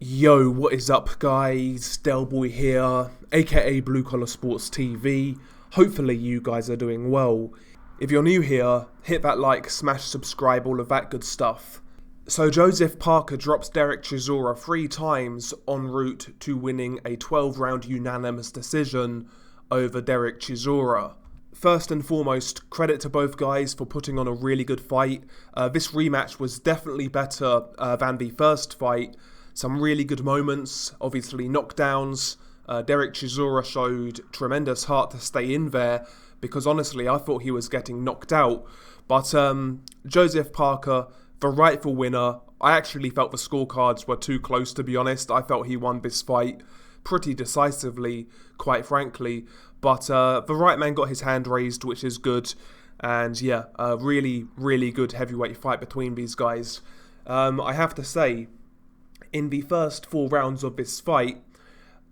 Yo, what is up guys? Delboy here, aka Blue Collar Sports TV. Hopefully you guys are doing well. If you're new here, hit that like, smash subscribe, all of that good stuff. So Joseph Parker drops Derek Chisora 3 times en route to winning a 12-round unanimous decision over Derek Chisora. First and foremost, credit to both guys for putting on a really good fight. This rematch was definitely better than the first fight. Some really good moments, obviously knockdowns. Derek Chisora showed tremendous heart to stay in there because honestly I thought he was getting knocked out. But Joseph Parker, the rightful winner. I actually felt the scorecards were too close, to be honest. I felt he won this fight pretty decisively, quite frankly. But the right man got his hand raised, which is good. And yeah, a really, really good heavyweight fight between these guys. I have to say, in the first 4 rounds of this fight,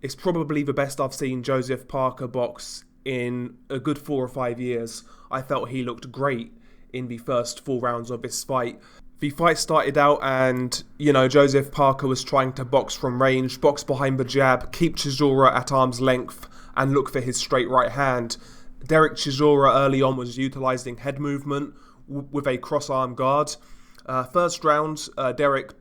it's probably the best I've seen Joseph Parker box in a good 4 or 5 years. I felt he looked great in the first 4 rounds of this fight. The fight started out and, Joseph Parker was trying to box from range, box behind the jab, keep Chisora at arm's length and look for his straight right hand. Derek Chisora early on was utilising head movement with a cross-arm guard. First round, Derek,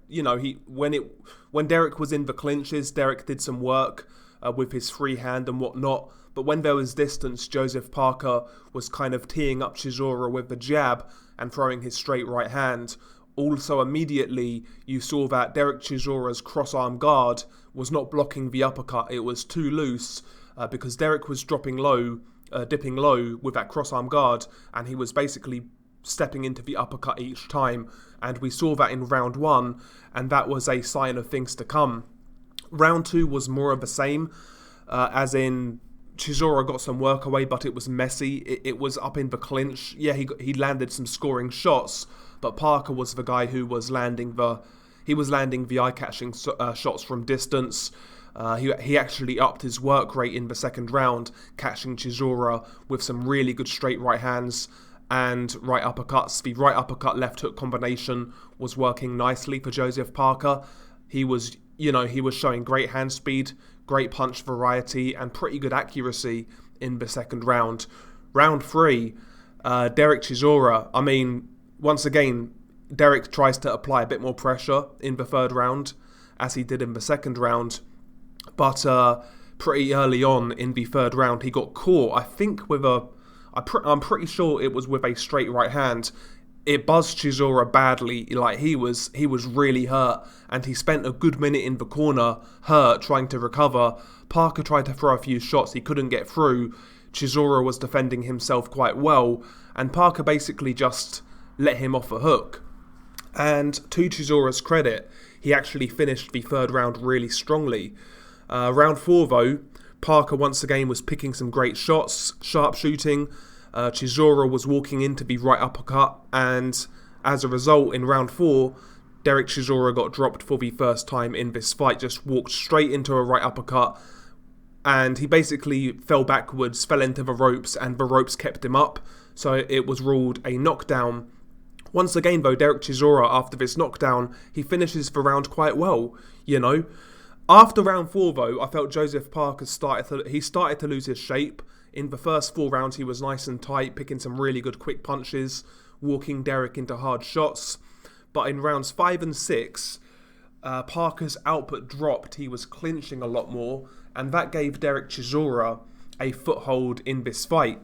when Derek was in the clinches, Derek did some work with his free hand and whatnot. But when there was distance, Joseph Parker was kind of teeing up Chisora with the jab and throwing his straight right hand. Also, immediately, you saw that Derek Chisora's cross-arm guard was not blocking the uppercut. It was too loose because Derek was dipping low with that cross-arm guard, and he was basically stepping into the uppercut each time. And we saw that in round 1, and that was a sign of things to come. Round 2 was more of the same, as in Chisora got some work away, but it was messy. It was up in the clinch. Yeah, he landed some scoring shots, but Parker was the guy who was landing the eye-catching shots from distance. He actually upped his work rate in the second round, catching Chisora with some really good straight right hands and right uppercuts. The right uppercut left hook combination was working nicely for Joseph Parker. He was showing great hand speed, great punch variety, and pretty good accuracy in the second round. Round 3, Derek Chisora. Once again, Derek tries to apply a bit more pressure in the third round, as he did in the second round. But pretty early on in the third round, he got caught, I think, I'm pretty sure it was with a straight right hand. It buzzed Chisora badly, like he was really hurt, and he spent a good minute in the corner, hurt, trying to recover. Parker tried to throw a few shots, he couldn't get through. Chisora was defending himself quite well, and Parker basically just let him off a hook. And to Chisora's credit, he actually finished the third round really strongly. Round 4 though, Parker once again was picking some great shots, sharp shooting. Chisora was walking into the right uppercut, and as a result, in round 4, Derek Chisora got dropped for the first time in this fight, just walked straight into a right uppercut, and he basically fell backwards, fell into the ropes, and the ropes kept him up, so it was ruled a knockdown. Once again though, Derek Chisora, after this knockdown, he finishes the round quite well, After round 4 though, I felt Joseph Parker started to lose his shape. In the first 4 rounds, he was nice and tight, picking some really good quick punches, walking Derek into hard shots. But in rounds 5 and 6, Parker's output dropped. He was clinching a lot more, and that gave Derek Chisora a foothold in this fight.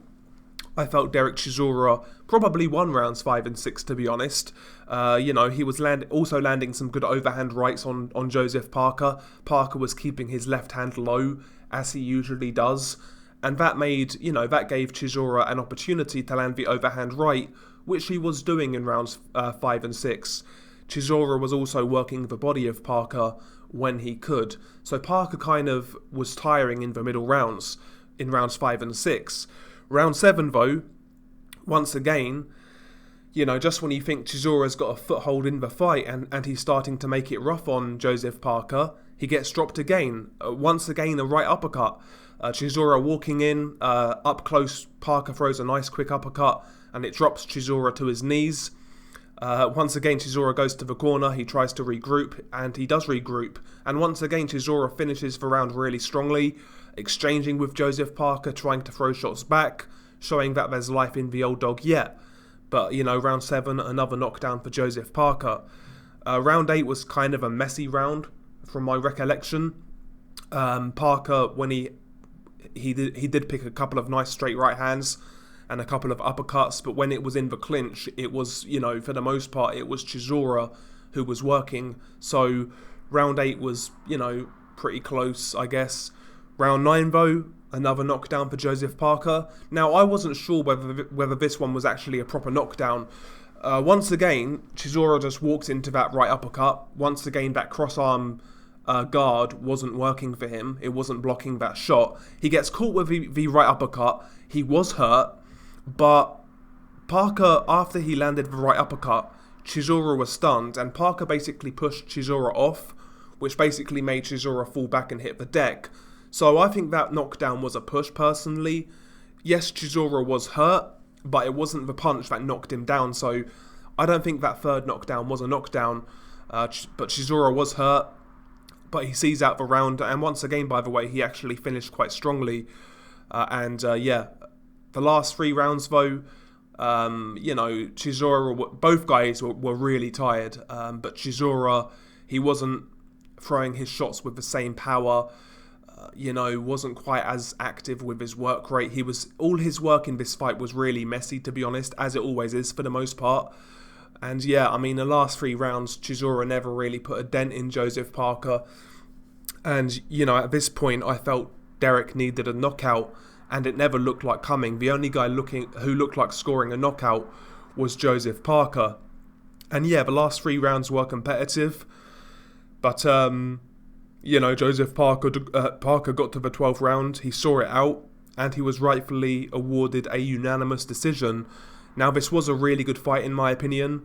I felt Derek Chisora probably won rounds 5 and 6, to be honest. He was also landing some good overhand rights on Joseph Parker. Parker was keeping his left hand low, as he usually does. And that gave Chisora an opportunity to land the overhand right, which he was doing in rounds 5 and 6. Chisora was also working the body of Parker when he could. So Parker kind of was tiring in the middle rounds, in rounds 5 and 6. Round 7 though, once again, just when you think Chisora's got a foothold in the fight and he's starting to make it rough on Joseph Parker, he gets dropped again. Once again, a right uppercut. Chisora walking in, up close, Parker throws a nice quick uppercut, and it drops Chisora to his knees. Once again, Chisora goes to the corner, he tries to regroup, and he does regroup. And once again, Chisora finishes the round really strongly, exchanging with Joseph Parker, trying to throw shots back, showing that there's life in the old dog yet. But, round 7, another knockdown for Joseph Parker. Round 8 was kind of a messy round, from my recollection. Parker, when he did pick a couple of nice straight right hands and a couple of uppercuts, but when it was in the clinch, it was, for the most part, it was Chisora who was working. So round 8 was, pretty close, I guess. Round 9, though, another knockdown for Joseph Parker. Now, I wasn't sure whether this one was actually a proper knockdown. Once again, Chisora just walks into that right uppercut. Once again, that cross-arm guard wasn't working for him. It wasn't blocking that shot. He gets caught with the right uppercut. He was hurt, but Parker, after he landed the right uppercut, Chisora was stunned, and Parker basically pushed Chisora off, which basically made Chisora fall back and hit the deck. So I think that knockdown was a push, personally. Yes, Chisora was hurt, but it wasn't the punch that knocked him down, so I don't think that third knockdown was a knockdown. But Chisora was hurt, but he sees out the round, and once again, by the way, he actually finished quite strongly. The last 3 rounds, though, Chisora, both guys were really tired, but Chisora, he wasn't throwing his shots with the same power, wasn't quite as active with his work rate. All his work in this fight was really messy, to be honest, as it always is for the most part. And the last 3 rounds, Chisora never really put a dent in Joseph Parker. And, at this point, I felt Derek needed a knockout, and it never looked like coming. The only guy who looked like scoring a knockout was Joseph Parker. And the last 3 rounds were competitive. But, Joseph Parker got to the 12th round, he saw it out, and he was rightfully awarded a unanimous decision. Now, this was a really good fight, in my opinion.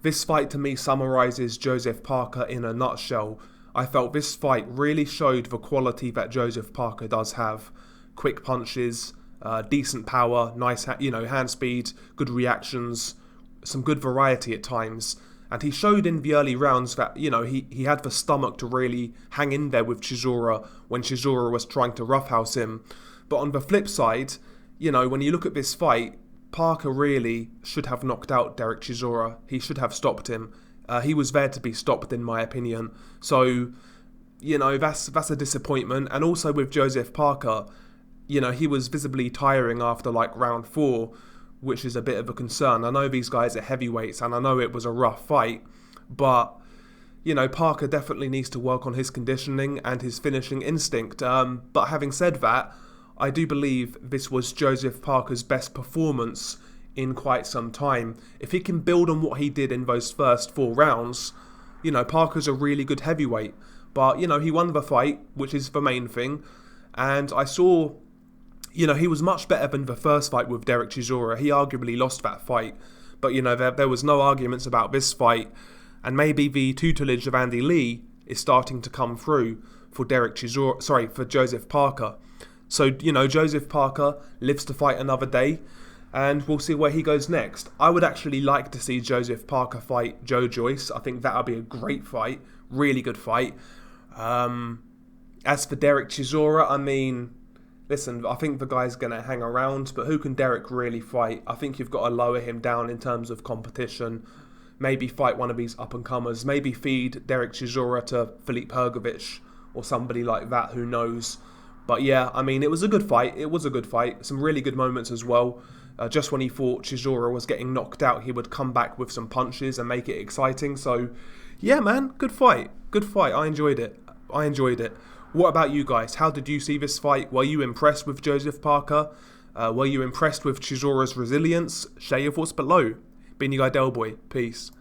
This fight, to me, summarises Joseph Parker in a nutshell. I felt this fight really showed the quality that Joseph Parker does have. Quick punches, decent power, nice hand speed, good reactions, some good variety at times. And he showed in the early rounds that, he had the stomach to really hang in there with Chisora when Chisora was trying to roughhouse him. But on the flip side, when you look at this fight, Parker really should have knocked out Derek Chisora. He should have stopped him. He was there to be stopped, in my opinion. So, that's a disappointment. And also with Joseph Parker, he was visibly tiring after round 4, which is a bit of a concern. I know these guys are heavyweights, and I know it was a rough fight, but Parker definitely needs to work on his conditioning and his finishing instinct. But having said that, I do believe this was Joseph Parker's best performance in quite some time. If he can build on what he did in those first 4 rounds, Parker's a really good heavyweight. But, he won the fight, which is the main thing. And I saw, he was much better than the first fight with Derek Chisora. He arguably lost that fight. But, there was no arguments about this fight. And maybe the tutelage of Andy Lee is starting to come through for for Joseph Parker. So, Joseph Parker lives to fight another day, and we'll see where he goes next. I would actually like to see Joseph Parker fight Joe Joyce. I think that would be a great fight, really good fight. As for Derek Chisora, listen, I think the guy's going to hang around, but who can Derek really fight? I think you've got to lower him down in terms of competition. Maybe fight one of these up-and-comers. Maybe feed Derek Chisora to Filip Hrgovic or somebody like that, who knows. But it was a good fight. It was a good fight. Some really good moments as well. Just when he thought Chisora was getting knocked out, he would come back with some punches and make it exciting. So, man, good fight. Good fight. I enjoyed it. What about you guys? How did you see this fight? Were you impressed with Joseph Parker? Were you impressed with Chisora's resilience? Share your thoughts below. Been your guy Delboy. Peace.